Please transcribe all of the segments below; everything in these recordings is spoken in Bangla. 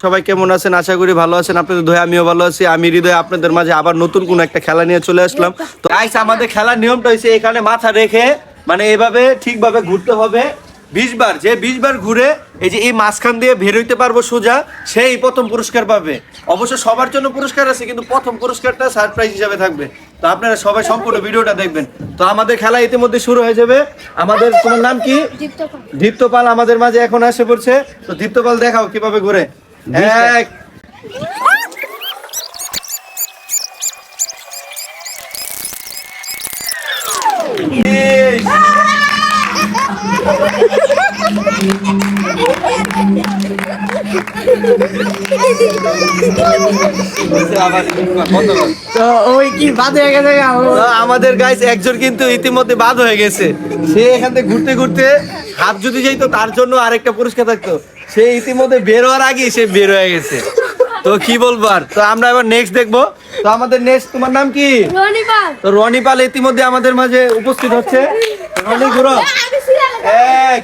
সবাই কেমন আছেন? আশা করি ভালো আছেন। আপনাদের দোয়া আমিও ভালো আছি। আমি হৃদয় আপনাদের মাঝে আবার নতুন কোন একটা খেলা নিয়ে চলে আসলাম। তো গাইস, আমাদের খেলার নিয়মটা হচ্ছে এখানে মাথা রেখে মানে এভাবে ঠিকভাবে ঘুরতে হবে 20 বার। যে 20 বার ঘুরে এই যে এই মাঝখান দিয়ে বের হইতে পারবো সোজা, সেই প্রথম পুরস্কার পাবে। অবশ্য সবার জন্য পুরস্কার আছে, কিন্তু প্রথম পুরস্কারটা সারপ্রাইজ হিসাবে থাকবে। তো আপনারা সবাই সম্পূর্ণ ভিডিওটা দেখবেন। তো আমাদের খেলা ইতিমধ্যে শুরু হয়ে যাবে। আমাদের তোমার নাম কি? দীপ্তপাল আমাদের মাঝে এখন এসে পড়ছে। তো দীপ্তপাল দেখাও কিভাবে ঘুরে। এক আমাদের গাইস একজন কিন্তু ইতিমধ্যে বাদ হয়ে গেছে। সে এখান থেকে ঘুরতে ঘুরতে হাত যদি যাইতো তার জন্য আরেকটা পুরস্কার থাকতো। সে ইতিমধ্যে বের হওয়ার আগে সে বের হয়ে গেছে। তো কি বলবো আর। তো আমরা এবার নেক্সট দেখবো। তো আমাদের নেক্সট তোমার নাম কি? রনিপাল। তো রনিপাল ইতিমধ্যে আমাদের মাঝে উপস্থিত হচ্ছে। রনি ঘুরো। এক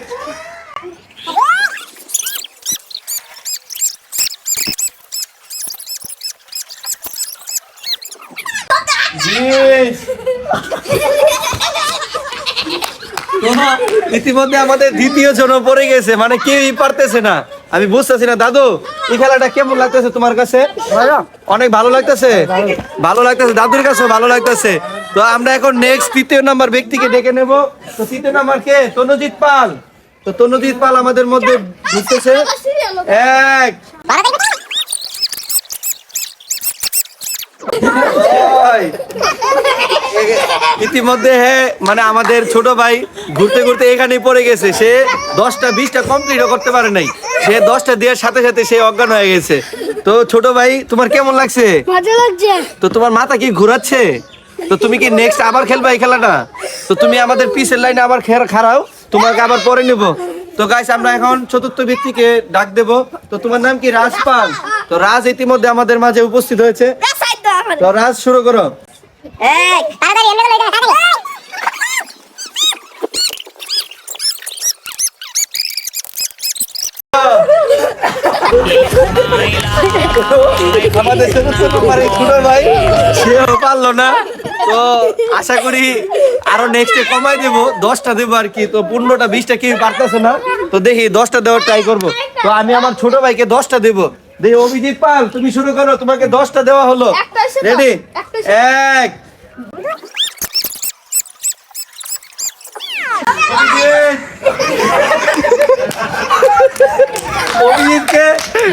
ইতিমধ্যে আমাদের দ্বিতীয় জন পড়ে গেছে, মানে কেউই পারতেছে না। আমি বুঝতেছি না দাদু, এই খেলাটা কেমন লাগতেছে তোমার কাছে? অনেক ভালো লাগতেছে, ভালো লাগতেছে, দাদুর কাছে ভালো লাগতেছে। তো আমরা এখন নেক্সট তৃতীয় নাম্বার ব্যক্তিকে ডেকে নেব। তো তৃতীয় নাম্বার কে? তনুজিৎ পাল। তো তনুজিৎ পাল আমাদের মধ্যে ঢুকতেছে। এক ইতিমধ্যে মানে আমাদের ছোট ভাই ঘুরতে ঘুরতে এখানেই পড়ে গেছে। সে 10টা 20টা কমপ্লিটও করতে পারে নাই। সে 10টা দেওয়ার সাথে সাথে সে অজ্ঞান হয়ে গেছে। তো ছোট ভাই, তোমার কেমন লাগছে? মজা লাগছে। তো তোমার মাথা কি ঘোরাচ্ছে? তো তুমি কি নেক্সট আবার খেলবা এই খেলাটা? তো তুমি আমাদের পিছের লাইনে আবার খাড়াও, তোমাকে আবার পরে নিব। তো গাইস, আমরা এখন চতুর্থ ব্যক্তিকে ডাক দেব। তো তোমার নাম কি? রাজপাল। তো রাজ ইতিমধ্যে আমাদের মাঝে উপস্থিত হয়েছে। তো রাজ শুরু করো। আমাদের ছোট ভাই সেও পারলো না। তো আশা করি আরো নেক্সটে কমাই দেব, 10টা দেবো আর কি। তো 15টা 20টা কেউ পারতেছে না। তো দেখি 10টা দেওয়ার ট্রাই করবো। তো আমি আমার ছোট ভাইকে 10টা দেবো। দেখি অভিজিৎ পাল, তুমি শুরু করো। তোমাকে 10টা দেওয়া হলো। রেডি? এক অভিজিৎকে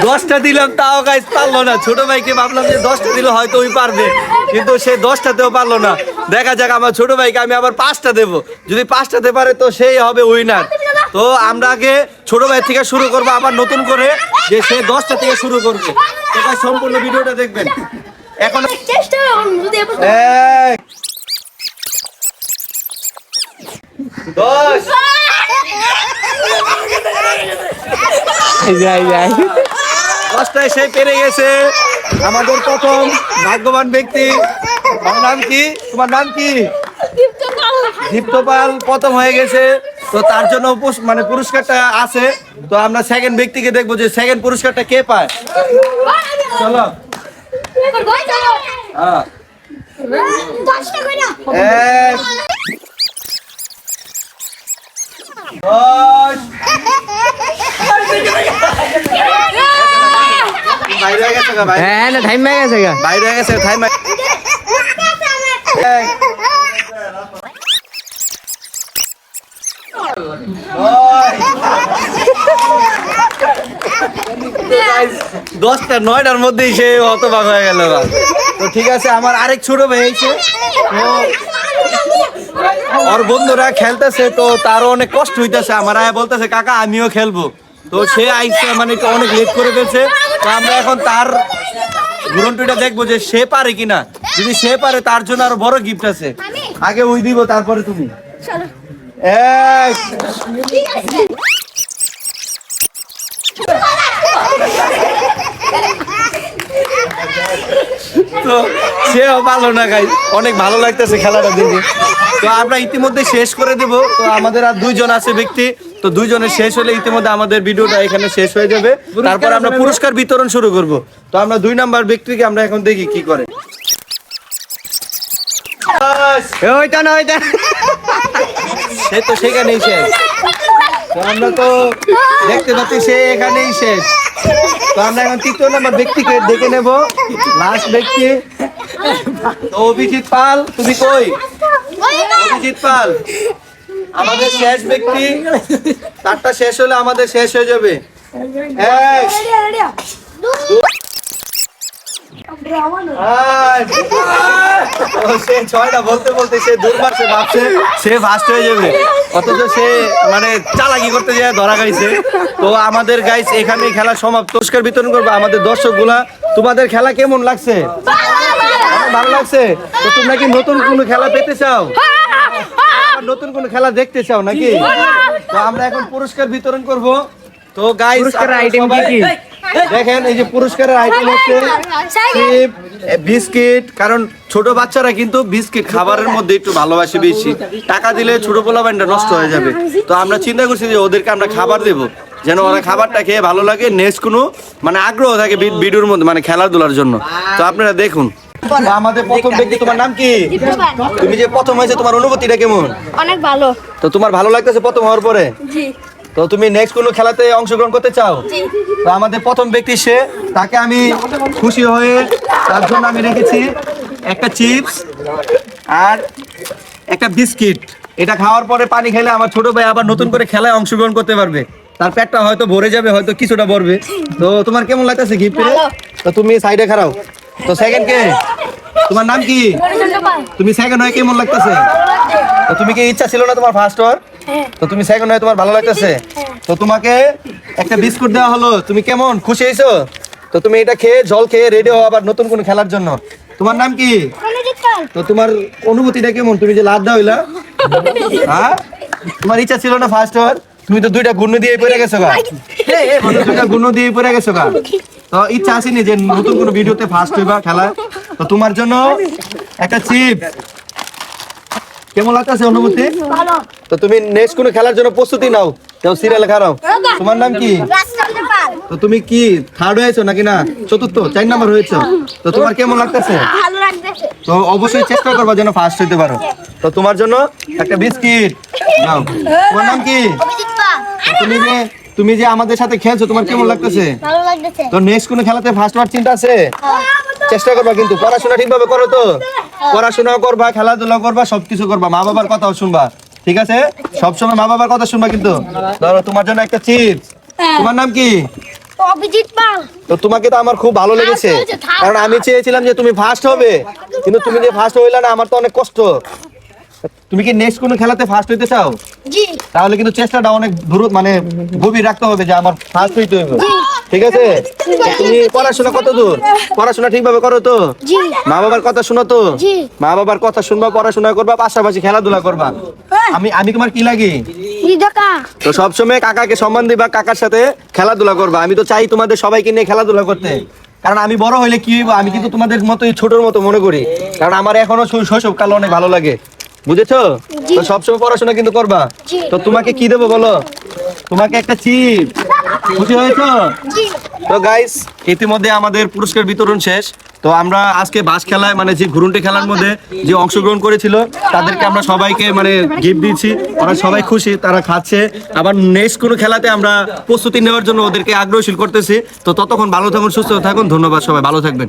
10টা দিলাম, তাও গাইস পারলো না। ছোট ভাইকে ভাবলাম যে 10টা দিলে হয়তো ওই পারবে, কিন্তু সে 10টাতেও পারলো না। দেখা যাক, আমার ছোট ভাইকে আমি আবার 5টা দেবো। যদি 5টাতে পারে তো সেই হবে উইনার। তো আমরা আগে ছোট ভাই থেকে শুরু করবো আবার নতুন করে, যে সে 10টা থেকে শুরু করবে। তো গাইস, সম্পূর্ণ ভিডিওটা দেখবেন। এখন এক 10 10টায় সে পেরে গেছে। আমাদের প্রথম ভাগ্যবান ব্যক্তি। তোমার নাম কি? তোমার নাম কি? দীপ্তপাল প্রথম হয়ে গেছে। তো তার জন্য মানে পুরস্কারটা আছে। তো আমরা সেকেন্ড ব্যক্তিকে দেখবো যে সেকেন্ড পুরস্কারটা কে পায়। চলো। বাইরে গেছে গা ভাই। হ্যাঁ না, টাইম হয়ে গেছে গা। বাইরে গেছে টাইম। দশটা 9টার মধ্যেই সে হতবাক হয়ে গেল। তো ঠিক আছে, আমার আরেক ছোট ভাই এসে ওর বন্ধুরা খেলতেছে, তো তারও অনেক কষ্ট হইতেছে। আমার আয়া বলতেছে কাকা আমিও খেলবো। তো সে আইসে মানে অনেক লেট করে ফেলছে। তো আমরা এখন তার ঘুরনটুটা দেখবো যে সে পারে কিনা। যদি সে পারে তার জন্য আরো বড় গিফট আছে। আগে ওই দিব, তারপরে তুমি। এক তো সেও ভালো না গাই, অনেক ভালো লাগতেছে খেলাটা দেখে। তো আমরা ইতিমধ্যে শেষ করে দেব। তো আমাদের আর 2জন আছে ব্যক্তি। তো দুইজনের শেষ হলে ইতিমধ্যে আমাদের ভিডিওটা এখানে শেষ হয়ে যাবে। তারপর আমরা পুরস্কার বিতরণ শুরু করব। তো আমরা 2 নাম্বার ব্যক্তিকে আমরা এখন দেখি কি করে। ওইটা না ওইটা সে তো সেখানেই শেষ। তো আমরা তো দেখতে পাচ্ছি সে এখানেই শেষ। তো আমরা এখন 3 নাম্বার ব্যক্তিকে দেখে নেব। লাস্ট ব্যক্তি তো অভিজিৎ পাল, তুমি কই? অভিজিৎ পাল আমাদের শেষ ব্যক্তি। তারটা শেষ হলে আমাদের শেষ হয়ে যাবে। সে 6টা বলতে বলতে সে দুর্বার, সে ভাবছে সে ফার্স্ট হয়ে যাবে, অথচ সে মানে চালাকি করতে যায় ধরা গাইছে। তো আমাদের গাইস এখানেই খেলা সমাপ্ত। পুরস্কার বিতরণ করবো আমাদের দর্শকগুলা। তোমাদের খেলা কেমন লাগছে? ভালো লাগছে? তো তোমরা কি নতুন কোনো খেলা পেতে চাও? নতুন কোনো খেলা দেখতে চাও নাকি? তো আমরা এখন পুরস্কার বিতরণ করব। তো গাইস পুরস্কারের আইটেম কি কি? দেখেন এই যে পুরস্কারের আইটেম হচ্ছে চিপ, বিস্কিট। কারণ ছোট বাচ্চারা কিন্তু বিস্কিট খাবারের মধ্যে একটু ভালোবাসে বেশি। টাকা দিলে ছোট পোলাপানটা নষ্ট হয়ে যাবে। তো আমরা চিন্তা করছি যে ওদেরকে আমরা খাবার দেব, যেন ওরা খাবারটা খেয়ে ভালো লাগে, নেক্সট কোনো মানে আগ্রহ থাকে ভিডিওর মধ্যে, মানে খেলাধুলার জন্য। তো আপনারা দেখুন। আমাদের প্রথম ব্যক্তি, তোমার নাম কি? তুমি যে প্রথম হয়েছে, তোমার অনুভূতিটা কেমন? অনেক ভালো। তো তোমার ভালো লাগতেছে প্রথম হওয়ার পরে? জি। তো তুমি নেক্সট কোনো খেলাতে অংশগ্রহণ করতে চাও? তো আমাদের প্রথম ব্যক্তি সে, তাকে আমি খুশি হয়ে তার জন্য আমি রেখেছি একটা চিপস আর একটা বিস্কিট। এটা খাওয়ার পরে পানি খেলে আমার ছোট ভাই আবার নতুন করে খেলায় অংশগ্রহণ করতে পারবে। তার পেটটা হয়তো ভরে যাবে, হয়তো কিছুটা ভরবে। তো তোমার কেমন লাগতেছে গিফট পেয়ে? তো তুমি সাইডে খারাও। তো সেকেন্ড কে? তোমার নাম কি? তুমি সেকেন্ড হয়ে কেমন লাগতেছে? তো তুমি কি ইচ্ছা ছিল না তোমার ফার্স্ট হওয়ার? তো তুমি সেকেন্ড হয়ে তোমার ভালো লাগতেছে? তো তোমাকে একটা বিস্কুট দেওয়া হলো, তুমি কেমন খুশি হয়েছো? তো তুমি এটা খেয়ে জল খেয়ে রেডি হও আবার নতুন কোনো খেলার জন্য। তোমার নাম কি? তো তোমার অনুভূতিটা কেমন? তুমি যে লাভ হইলা, হ্যাঁ তোমার ইচ্ছা ছিল না ফার্স্ট হওয়ার? তুমি তো 2টা গুণ দিয়ে পড়ে গেছো গা। 2টা গুণ দিয়ে পড়ে গেছো গা। তো ইচ্ছা আসেনি যে নতুন কোনো ভিডিওতে ফার্স্ট হইবা খেলা? তো তোমার জন্য একটা চিপ। কেমন লাগতেছে অনুভূতি? তো তুমি নেক্সট কোনো খেলার জন্য প্রস্তুতি নাও। তো সিরিয়াল খারাও। তোমার নাম কি? তো তুমি কি থার্ড হয়েছো নাকি না চতুর্থ 4 নাম্বার হয়েছো? তো তোমার কেমন লাগতেছে? ভালো লাগতেছে। তো অবশ্যই চেষ্টা করবা যেন ফার্স্ট হইতে পারো। তো তোমার জন্য একটা বিস্কিট নাও। তোমার নাম কি? অভিজিৎ পাল। তুমি যে আমাদের সাথে খেলছো, তোমার কেমন লাগতেছে? ভালো লাগতেছে। তো নেক্সট কোনো খেলাতে ফার্স্ট হওয়ার চিন্তা আছে? চেষ্টা করবা, কিন্তু পড়াশোনা ঠিকভাবে করো। তো পড়াশোনা করবা, খেলাধুলা করবা, সবকিছু করবা, মা বাবার কথাও শুনবা, ঠিক আছে? সবসময় মা বাবার কথা শুনবা কিন্তু। ধরো তোমার জন্য একটা চিপস। তোমার নাম কি? অভিজিৎ পাল। তো তোমাকে তো আমার খুব ভালো লেগেছে, কারণ আমি চেয়েছিলাম যে তুমি ফার্স্ট হবে, কিন্তু তুমি যে ফার্স্ট হইলা না, আমার তো অনেক কষ্ট। তুমি কি নেক্সট কোনো খেলাতে ফার্স্ট হইতে চাও? জি। তাহলে কিন্তু চেষ্টাটা অনেক দূর মানে গভীর রাখতে হবে যে আমার ফার্স্ট হইতে হবে, ঠিক আছে? তুমি পড়াশোনা কত দূর? পড়াশোনা ঠিকভাবে করো তো? জি। মা বাবার কথা শুনো তো? জি। মা বাবার কথা শুনবা, পড়াশোনা করবা, পাশাপাশি খেলাধুলা করবা। আমি তোমার কি লাগি? কাকা। তো সবসময় কাকাকে সম্মান দিবা, কাকার সাথে খেলাধুলা করবা। আমি তো চাই তোমাদের সবাইকে নিয়ে খেলাধুলা করতে, কারণ আমি বড় হইলে কি হইব আমি কিন্তু তোমাদের মতোই ছোটর মতো মনে করি, কারণ আমার এখনো শৈশবকাল অনেক ভালো লাগে, বুঝেছো? তো সবসময় পড়াশোনা কিন্তু করবা। তো তোমাকে কি দেবো বলো? তোমাকে একটা চিপ। খুশি হয়েছো? তো গাইস, ইতিমধ্যে আমাদের পুরস্কার বিতরণ শেষ। তো আমরা আজকে বাস খেলায় মানে যে ঘুরুন্টি খেলার মধ্যে যে অংশগ্রহণ করেছিল তাদেরকে আমরা সবাইকে মানে গিফট দিয়েছি। ওরা সবাই খুশি, তারা খাচ্ছে। আবার নেক্সট কোনো খেলাতে আমরা প্রস্তুতি নেওয়ার জন্য ওদেরকে আগ্রহশীল করতেছি। তো ততক্ষণ ভালো থাকুন, সুস্থ থাকুন। ধন্যবাদ, সবাই ভালো থাকবেন।